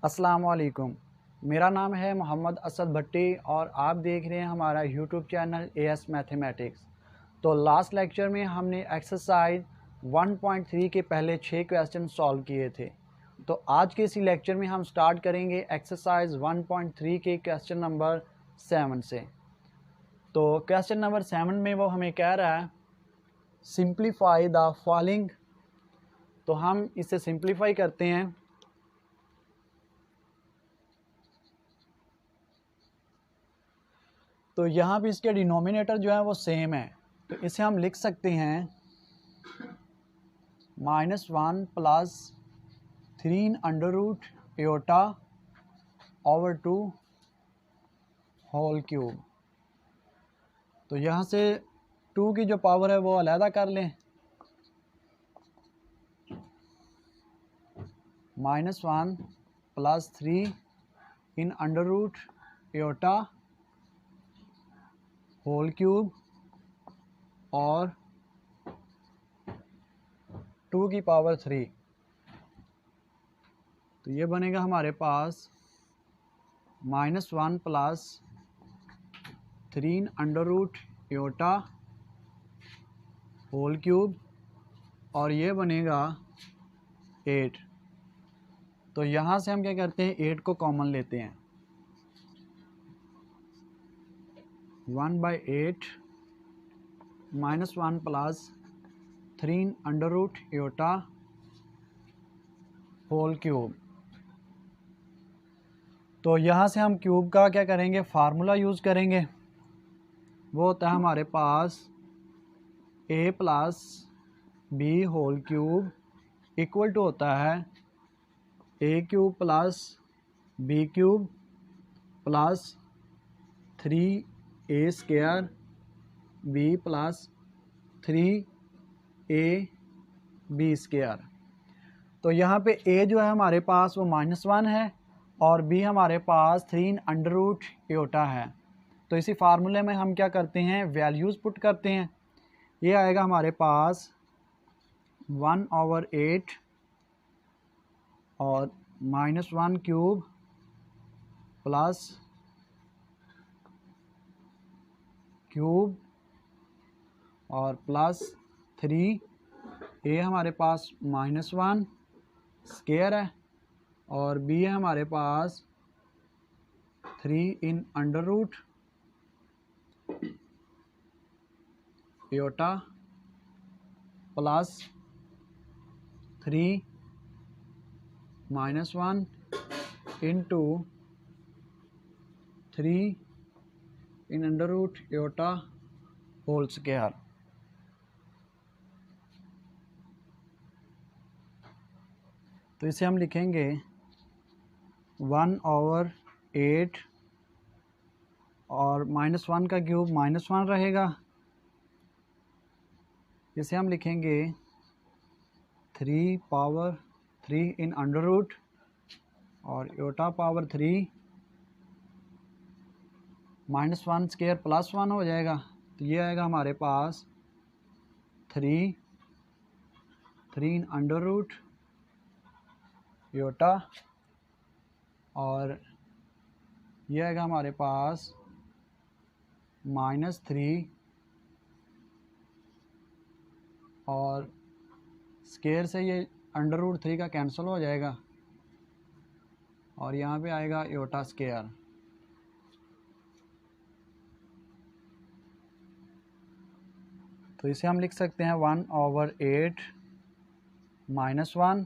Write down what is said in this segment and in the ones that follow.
अस्सलाम वालेकुम। मेरा नाम है मोहम्मद असद भट्टी और आप देख रहे हैं हमारा यूट्यूब चैनल एएस मैथमेटिक्स। तो लास्ट लेक्चर में हमने एक्सरसाइज 1.3 के पहले 6 क्वेश्चन सॉल्व किए थे। तो आज के इसी लेक्चर में हम स्टार्ट करेंगे एक्सरसाइज 1.3 के क्वेश्चन नंबर 7 से। तो क्वेश्चन नंबर 7 में वो हमें कह रहा है सिंप्लीफाई द फॉलोइंग। तो हम इसे सिंप्लीफाई करते हैं। तो यहाँ पे इसके डिनोमिनेटर जो है वो सेम है, तो इसे हम लिख सकते हैं -1 प्लस 3√एटा ओवर 2 होल क्यूब। तो यहाँ से 2 की जो पावर है वो अलहदा कर लें, -1 प्लस 3√एटा होल क्यूब और 2 की पावर 3। तो ये बनेगा हमारे पास -1 प्लस 3√एटा होल क्यूब और ये बनेगा 8। तो यहाँ से हम क्या करते हैं, 8 को कॉमन लेते हैं। 1/8 -1 प्लस 3√एटा होल क्यूब। तो यहाँ से हम क्यूब का क्या करेंगे, फार्मूला यूज़ करेंगे। वो होता है हमारे पास a plus B whole cube equal to होता है a cube plus B cube plus 3a square b plus 3ab square. तो यहाँ पे a जो है हमारे पास वो -1 है और b हमारे पास 3√एटा है। तो इसी फार्मूले में हम क्या करते हैं, वैल्यूज़ पुट करते हैं। ये आएगा हमारे पास 1/8 और -1 क्यूब प्लस क्यूब और प्लस 3a हमारे पास -1 स्क्वायर है और b है हमारे पास 3 एटा प्लस 3 -1 इंटू 3 एटा होल स्क्वायर। तो इसे हम लिखेंगे 1/8 और -1 का क्यूब -1 रहेगा। इसे हम लिखेंगे 3 पावर 3 इन अंडर रूट और एटा पावर 3 -1 स्क्वायर +1 हो जाएगा। तो ये आएगा हमारे पास 3 इन अंडर रूट एटा और ये आएगा हमारे पास -3 और स्क्वायर से ये √3 का कैंसिल हो जाएगा और यहाँ पे आएगा एटा स्क्वायर। तो इसे हम लिख सकते हैं 1/8 -1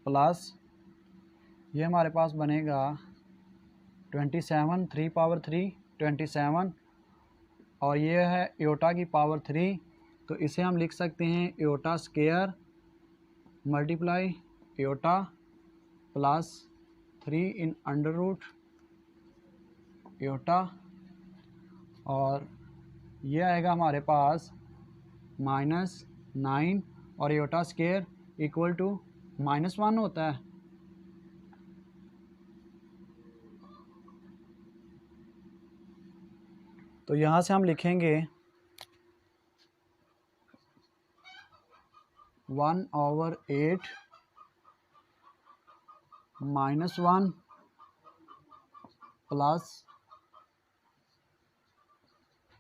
प्लस ये हमारे पास बनेगा 27 3 पावर 3 27 और ये है एटा की पावर 3। तो इसे हम लिख सकते हैं एटा square multiply Etah plus 3 in under root एटा और ये आएगा हमारे पास -9 और एटा स्क्वायर इक्वल टू -1 होता है। तो यहाँ से हम लिखेंगे 1/8 -1 प्लस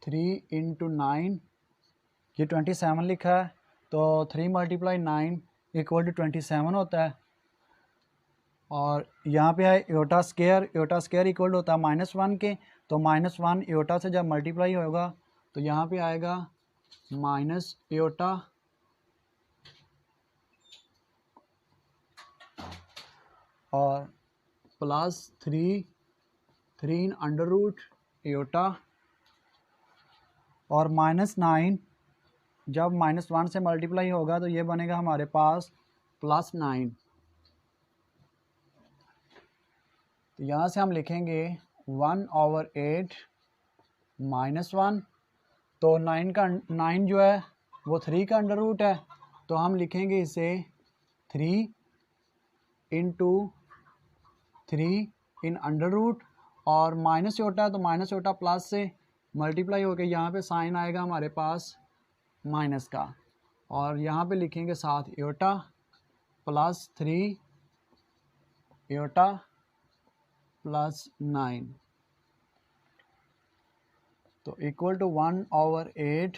3 इंटू 9, ये 27 लिखा है, तो 3 × 9 = 27 होता है। और यहाँ पे है एयोटा स्केयर इक्वल होता है -1 के, तो -1 एयोटा से जब मल्टीप्लाई होगा तो यहाँ पे आएगा माइनस एयोटा और plus 3 in under root iota और -9 जब -1 से मल्टीप्लाई होगा तो ये बनेगा हमारे पास +9। तो यहाँ से हम लिखेंगे 1/8 -1, तो 9 जो है वो 3 का अंडर रूट है, तो हम लिखेंगे इसे 3 इंटू 3 इन अंडर रूट, और माइनस एयोटा है तो माइनस एयोटा प्लस से मल्टीप्लाई होकर यहाँ पे साइन आएगा हमारे पास माइनस का, और यहाँ पे लिखेंगे साथ एयोटा प्लस 3 एयोटा प्लस 9, तो इक्वल टू 1/8।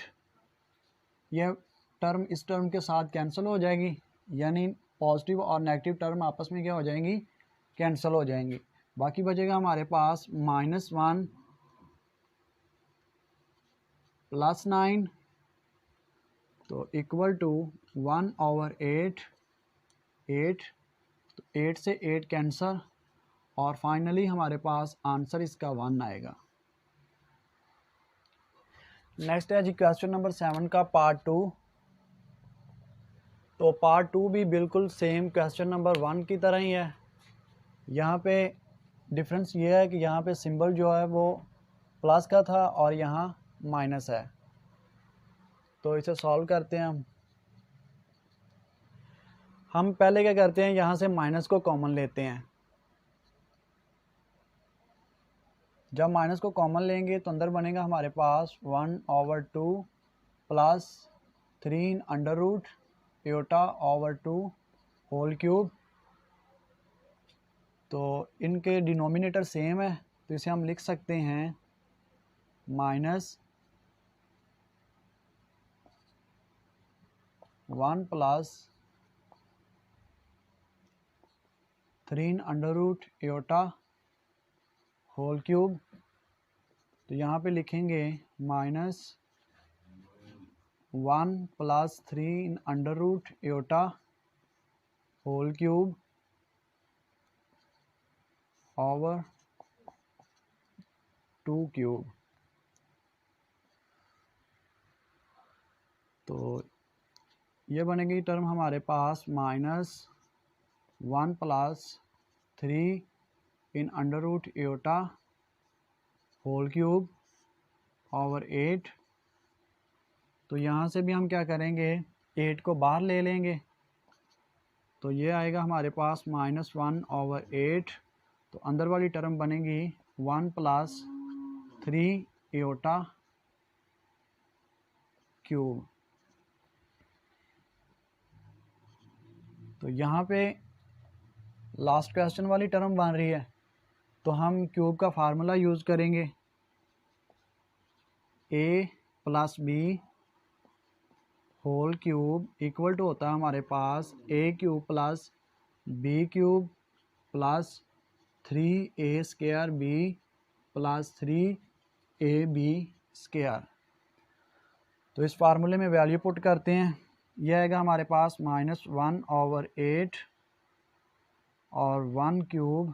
यह टर्म इस टर्म के साथ कैंसिल हो जाएगी, यानी पॉजिटिव और नेगेटिव टर्म आपस में क्या हो जाएंगी, कैंसिल हो जाएंगी। बाकी बचेगा हमारे पास -1 प्लस 9, तो इक्वल टू 1/8, 8, तो 8 से 8 कैंसिल, और फाइनली हमारे पास आंसर इसका 1 आएगा। नेक्स्ट है जी क्वेश्चन नंबर 7 का पार्ट 2। तो पार्ट 2 भी बिल्कुल सेम क्वेश्चन नंबर 1 की तरह ही है। यहाँ पे डिफरेंस ये है कि यहाँ पे सिंबल जो है वो प्लस का था और यहाँ माइनस है। तो इसे सॉल्व करते हैं हम पहले क्या करते हैं, यहाँ से माइनस को कॉमन लेते हैं। जब माइनस को कॉमन लेंगे तो अंदर बनेगा हमारे पास 1/2 plus 3 under root iota whole cube. तो इनके डिनोमिनेटर सेम है, तो इसे हम लिख सकते हैं -1 plus 3 under root iota whole cube. तो यहाँ पे लिखेंगे -1 plus 3 under root iota whole cube over 2 cube. तो ये बनेगी टर्म हमारे पास -1 plus 3 in under root iota whole cube over 8। तो यहाँ से भी हम क्या करेंगे, 8 को बाहर ले लेंगे, तो ये आएगा हमारे पास -1/8। तो अंदर वाली टर्म बनेगी 1 प्लस 3 एयोटा क्यूब। तो यहाँ पे लास्ट क्वेश्चन वाली टर्म बन रही है, तो हम क्यूब का फार्मूला यूज़ करेंगे, a plus B whole cube equal to होता है हमारे पास a³ plus b³ plus 3a² b plus 3ab²। तो इस फार्मूले में वैल्यू पुट करते हैं, यह आएगा हमारे पास -1/8 और 1 क्यूब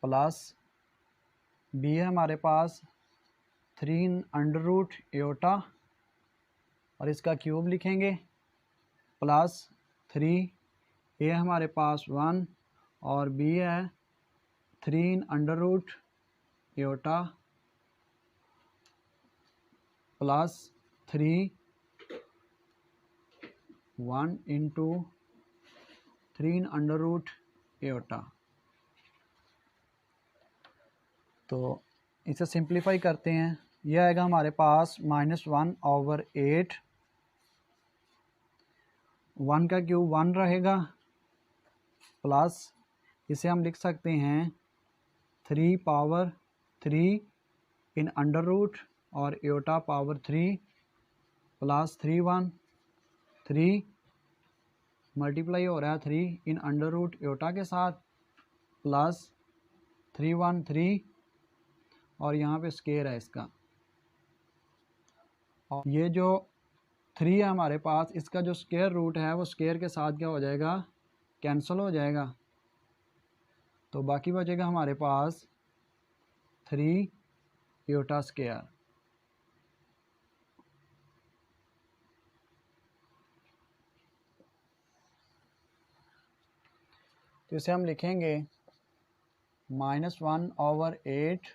प्लस बी है हमारे पास 3 अंडर रूट एयोटा और इसका क्यूब लिखेंगे प्लस 3, ए हमारे पास 1 और बी है 3 under root iota plus 3 1 into 3 under root iota. तो इसे सिंप्लीफाई करते हैं, यह आएगा हमारे पास -1/8, 1 का क्यूब 1 रहेगा प्लस इसे हम लिख सकते हैं 3 पावर 3 इन अंडर रूट और एयोटा पावर 3 प्लस 3 1 3 मल्टीप्लाई हो रहा है 3 इन अंडर रूट एयोटा के साथ प्लस 3 1 3 और यहाँ पे स्केयर है इसका, और ये जो 3 है हमारे पास, इसका जो स्केयर रूट है वो स्केयर के साथ क्या हो जाएगा, कैंसिल हो जाएगा। तो बाकी बचेगा हमारे पास 3 एयोटा स्केयर। तो इसे हम लिखेंगे -1/8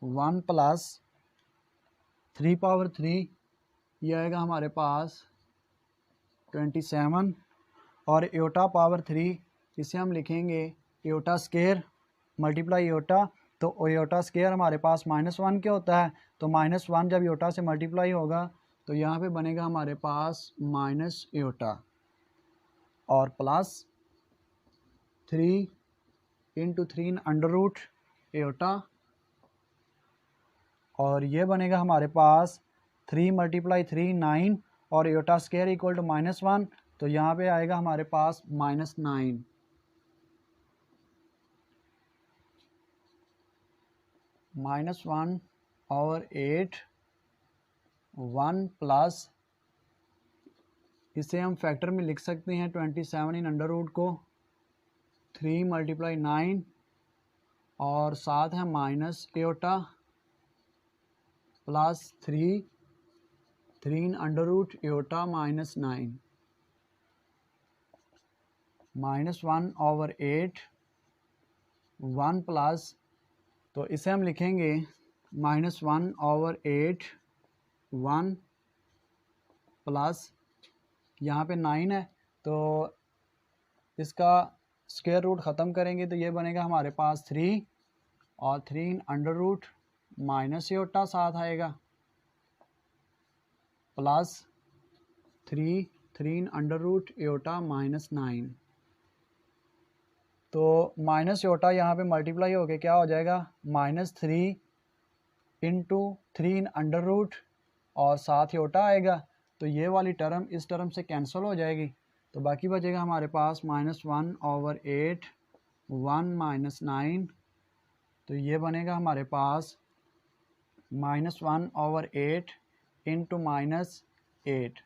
1 प्लस 3 पावर 3, ये आएगा हमारे पास 27 और एयोटा पावर 3 इसे हम लिखेंगे एयोटा स्केयर मल्टीप्लाई एयोटा। तो एयोटा स्केयर हमारे पास -1 क्या होता है, तो -1 जब एयोटा से मल्टीप्लाई होगा तो यहाँ पे बनेगा हमारे पास माइनस एयोटा और plus 3 into 3 under root iota, और ये बनेगा हमारे पास 3 × 3 9 और एयोटा स्केयर इक्वल टू -1, तो यहाँ पे आएगा हमारे पास -9। -1/8 1 प्लस, इसे हम फैक्टर में लिख सकते हैं 27 इन अंडर रूट को 3 × 9 और साथ है minus iota plus 3 in under root iota -9 -1/8 1 plus, तो इसे हम लिखेंगे -1/8 1 प्लस, यहाँ पे 9 है तो इसका स्क्वायर रूट ख़त्म करेंगे तो ये बनेगा हमारे पास 3 और 3 in under root minus iota साथ आएगा plus 3 in under root iota -9। तो माइनस एयोटा यहाँ पे मल्टीप्लाई होके क्या हो जाएगा -3 इंटू 3 इन अंडर रूट और साथ एयोटा आएगा, तो ये वाली टर्म इस टर्म से कैंसिल हो जाएगी, तो बाकी बचेगा हमारे पास -1/8 1 -9, तो ये बनेगा हमारे पास -1/8 इंटू -8।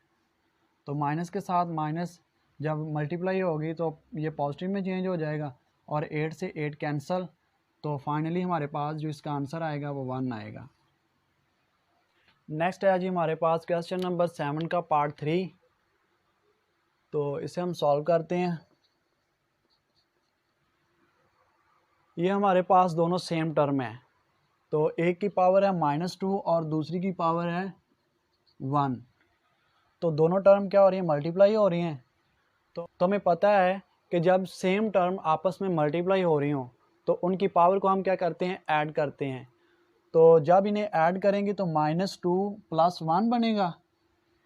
तो माइनस के साथ माइनस जब मल्टीप्लाई होगी तो ये पॉजिटिव में चेंज हो जाएगा और 8 से 8 कैंसिल, तो फाइनली हमारे पास जो इसका आंसर आएगा वो 1 आएगा। नेक्स्ट है जी हमारे पास क्वेश्चन नंबर 7 का पार्ट 3। तो इसे हम सॉल्व करते हैं। ये हमारे पास दोनों सेम टर्म है, तो एक की पावर है -2 और दूसरी की पावर है 1, तो दोनों टर्म क्या हो रही है, मल्टीप्लाई हो रही हैं। तो हमें पता है कि जब सेम टर्म आपस में मल्टीप्लाई हो रही हो तो उनकी पावर को हम क्या करते हैं, ऐड करते हैं। तो जब इन्हें ऐड करेंगे तो -2 + 1 बनेगा,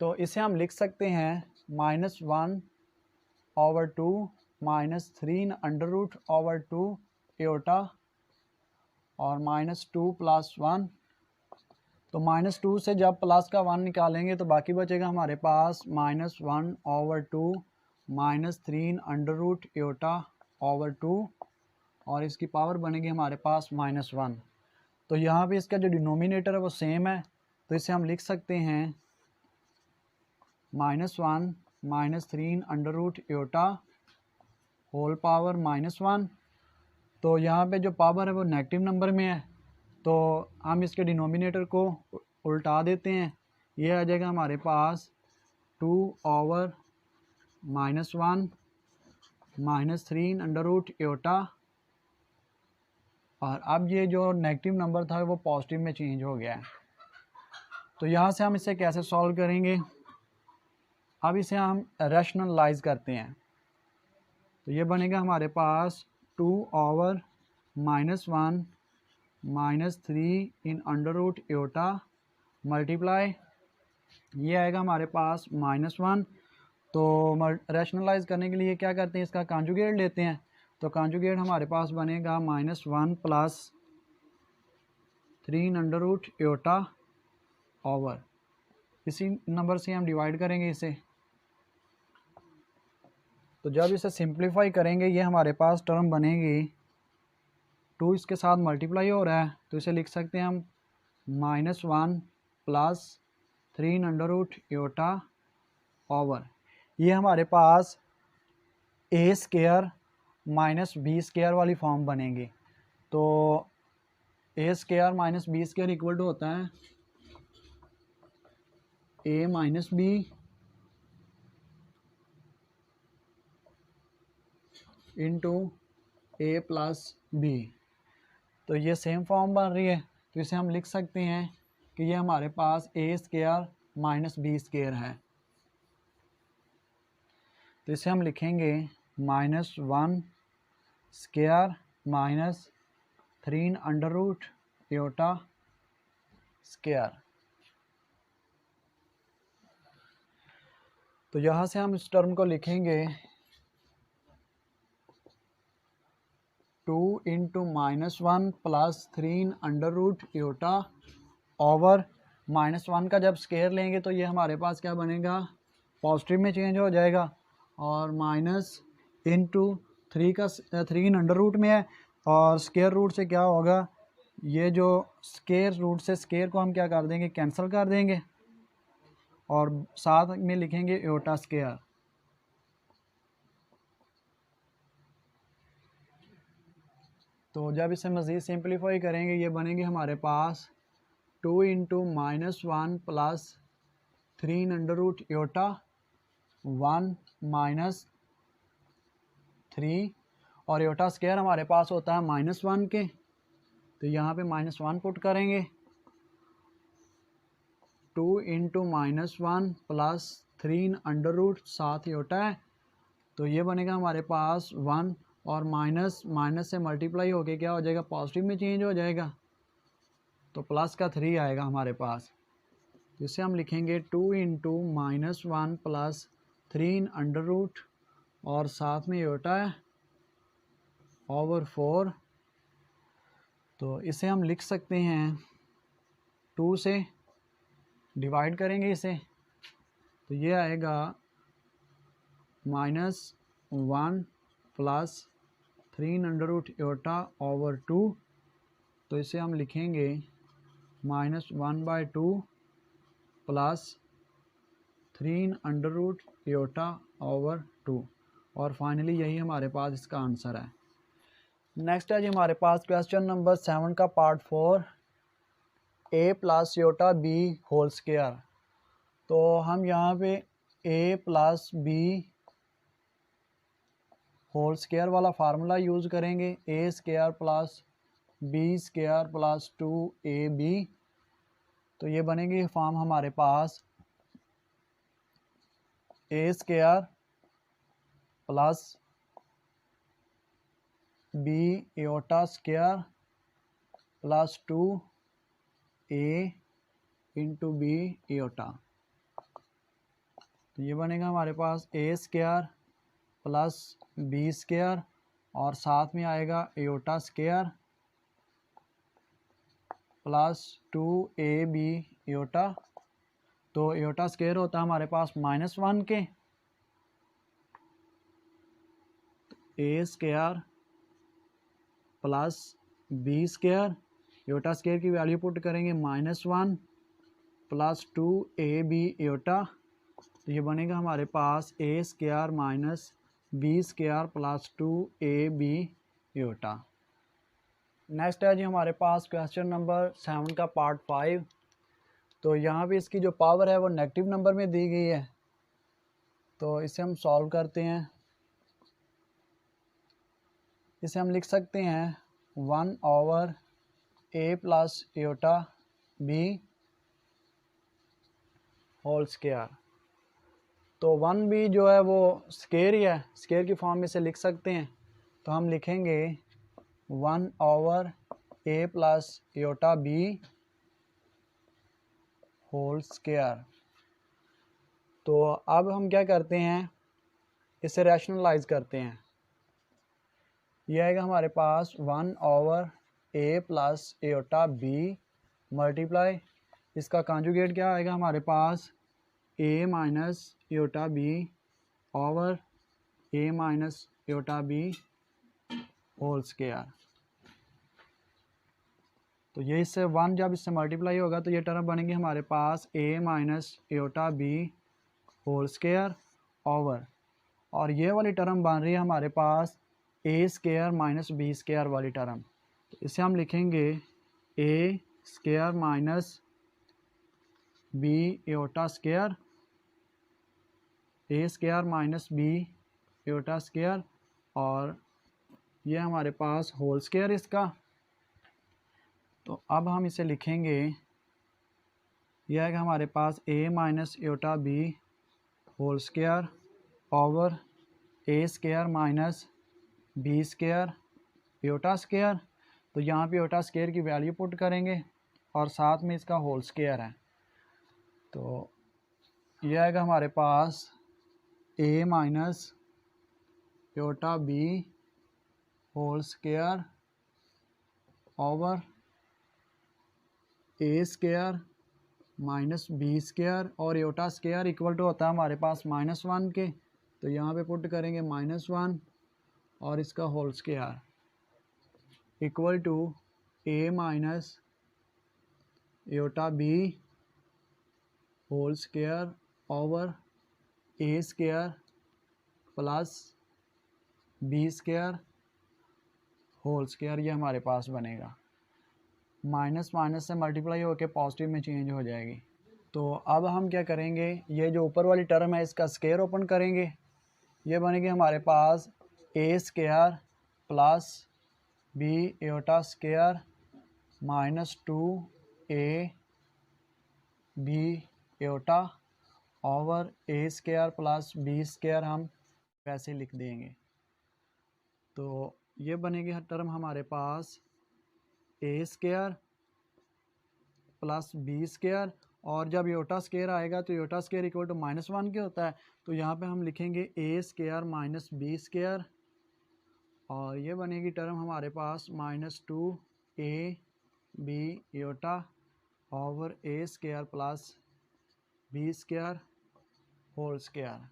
तो इसे हम लिख सकते हैं -1/2 -3 in under root over 2 iota और -2 + 1। तो -2 से जब प्लस का 1 निकालेंगे तो बाकी बचेगा हमारे पास -1/2 -3 in under root iota over 2 और इसकी पावर बनेगी हमारे पास -1। तो यहाँ पे इसका जो डिनोमिनेटर है वो सेम है, तो इसे हम लिख सकते हैं -1 -3 in under root iota whole power -1। तो यहाँ पे जो पावर है वो नेगेटिव नंबर में है, तो हम इसके डिनोमिनेटर को उल्टा देते हैं, ये आ जाएगा हमारे पास 2/-1 -3 इन अंडर रूट एयोटा, और अब ये जो नेगेटिव नंबर था वो पॉजिटिव में चेंज हो गया है। तो यहाँ से हम इसे कैसे सॉल्व करेंगे, अब इसे हम रैशनलाइज करते हैं। तो ये बनेगा हमारे पास 2/-1 -3 in under root iota multiply, ये आएगा हमारे पास -1 तो रैशनलाइज करने के लिए क्या करते हैं, इसका कॉन्जुगेट लेते हैं। तो कॉन्जुगेट हमारे पास बनेगा -1 plus 3 under root eta over, इसी नंबर से हम डिवाइड करेंगे इसे। तो जब इसे सिंप्लीफाई करेंगे ये हमारे पास टर्म बनेगी, 2 इसके साथ मल्टीप्लाई हो रहा है तो इसे लिख सकते हैं हम -1 plus 3 under root eta over, ये हमारे पास A square minus B square वाली फॉर्म बनेगी। तो A square minus B square equal to होता है A minus B into A plus B. तो ये सेम फॉर्म बन रही है, तो इसे हम लिख सकते हैं कि ये हमारे पास A square minus B square है। तो इसे हम लिखेंगे -1 स्केयर माइनस 3 अंडर रूट एटा स्केयर। तो यहाँ से हम इस टर्म को लिखेंगे 2 into -1 plus 3 under root eta over, -1 का जब स्केयर लेंगे तो ये हमारे पास क्या बनेगा, पॉजिटिव में चेंज हो जाएगा, और माइनस इंटू 3 का 3 अंडर रूट में है, और स्केयर रूट से क्या होगा, ये जो स्केयर रूट से स्केयर को हम क्या कर देंगे, कैंसिल कर देंगे, और साथ में लिखेंगे एटा स्केयर। तो जब इसे मज़ीद सिंप्लीफाई करेंगे ये बनेंगे हमारे पास 2 इंटू -1 प्लस 3 अंडर रूट एटा 1 माइनस 3, और एटा स्केयर हमारे पास होता है -1 के, तो यहाँ पे -1 पुट करेंगे। 2 इंटू -1 प्लस 3 अंडर रूट, साथ एटा है, तो ये बनेगा हमारे पास 1, और माइनस माइनस से मल्टीप्लाई होके क्या हो जाएगा, पॉजिटिव में चेंज हो जाएगा, तो प्लस का 3 आएगा हमारे पास। तो इसे हम लिखेंगे 2 इंटू -1 प्लस 3 अंडर रूट, और साथ में एटा है ओवर 4। तो इसे हम लिख सकते हैं 2 से डिवाइड करेंगे इसे, तो ये आएगा -1 plus 3 under root eta over 2। तो इसे हम लिखेंगे -1/2 plus 3 under root eta over 2, और फाइनली यही हमारे पास इसका आंसर है। नेक्स्ट है जी हमारे पास क्वेश्चन नंबर 7 का part 4, A plus eta B whole square. तो हम यहाँ पे A plus B whole square वाला फार्मूला यूज़ करेंगे, A square plus B square plus 2ab। तो ये बनेगी फॉर्म हमारे पास A square plus B eta square plus 2a into B eta. तो ये बनेगा हमारे पास A square plus B square, और साथ में आएगा एटा स्क्वायर प्लस 2ab एटा। तो एटा स्क्वायर होता है हमारे पास -1 के, A square plus B square, eta square की वैल्यू पुट करेंगे -1 प्लस 2ab एटा। तो ये बनेगा हमारे पास A square minus B square plus 2ab eta. Next है जी हमारे पास क्वेश्चन नंबर 7 का पार्ट 5। तो यहाँ पे इसकी जो पावर है वो नेगेटिव नंबर में दी गई है, तो इसे हम सॉल्व करते हैं। इसे हम लिख सकते हैं 1 ओवर ए plus eta B whole square. तो 1b जो है वो स्क्वायर ही है, स्क्वायर की फॉर्म में से लिख सकते हैं। तो हम लिखेंगे 1 ओवर ए plus eta B whole square. तो अब हम क्या करते हैं, इसे रैशनलाइज करते हैं। यह आएगा हमारे पास 1/a plus iota b multiply, इसका कॉन्जुगेट क्या आएगा हमारे पास, a minus eta b over a minus eta b whole square. तो ये इससे 1 जब इससे मल्टीप्लाई होगा तो ये टर्म बनेंगे हमारे पास a minus eta b whole square over, और ये वाली टर्म बन रही है हमारे पास a square minus b square वाली टर्म। तो इसे हम लिखेंगे a square minus b Etah square, a square minus b Etah square, और ये हमारे पास होल स्क्वायर इसका। तो अब हम इसे लिखेंगे, यह है हमारे पास a minus eta b whole square over a square minus b square eta square. तो यहाँ पे एटा स्क्वायर की वैल्यू पुट करेंगे और साथ में इसका होल स्क्वायर है। तो यह आएगा हमारे पास a minus eta b whole square over a square minus b square, और एटा स्क्वायर इक्वल टू होता है हमारे पास -1 के। तो यहाँ पे पुट करेंगे -1 और इसका whole square equal to a minus eta b whole square over a square plus b square whole square. ये हमारे पास बनेगा, माइनस माइनस से मल्टीप्लाई होकर पॉजिटिव में चेंज हो जाएगी। तो अब हम क्या करेंगे, ये जो ऊपर वाली टर्म है इसका स्क्वायर ओपन करेंगे। ये बनेगी हमारे पास a square plus b Etah square minus 2a b eta over a square plus b square, हम वैसे लिख देंगे। तो ये बनेगी टर्म हमारे पास a square plus b square, और जब एटा स्क्वायर आएगा तो एटा स्क्वायर इक्वल टू -1 के होता है। तो यहाँ पे हम लिखेंगे a square minus b square, और ये बनेगी टर्म हमारे पास -2a b eta over a square plus b square whole square.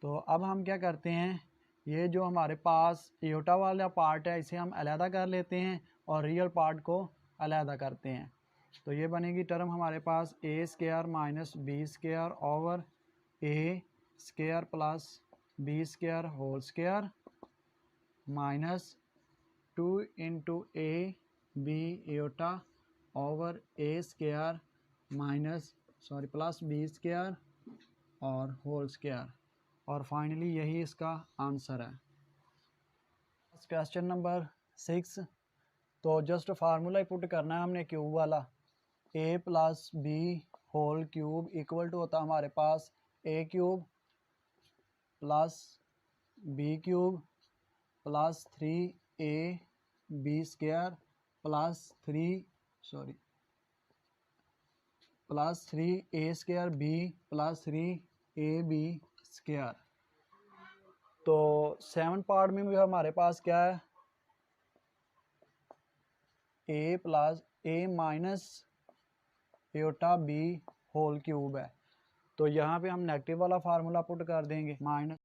तो अब हम क्या करते हैं, ये जो हमारे पास एटा वाला पार्ट है इसे हम अलहदा कर लेते हैं और रियल पार्ट को अलहदा करते हैं। तो ये बनेगी टर्म हमारे पास a square minus b square over a square plus b square whole square minus 2 into a b eta over a square plus b square और होल स्क्वायर, और फाइनली यही इसका आंसर है। Question number 6। तो just formula ही put करना है हमने cube वाला, a plus b whole cube equal to होता है हमारे पास a cube plus b cube plus 3a b square plus 3a square b plus 3ab square. तो 7 पार्ट में भी हमारे पास क्या है, a minus eta b whole cube है। तो यहाँ पे हम नेगेटिव वाला फार्मूला पुट कर देंगे, माइनस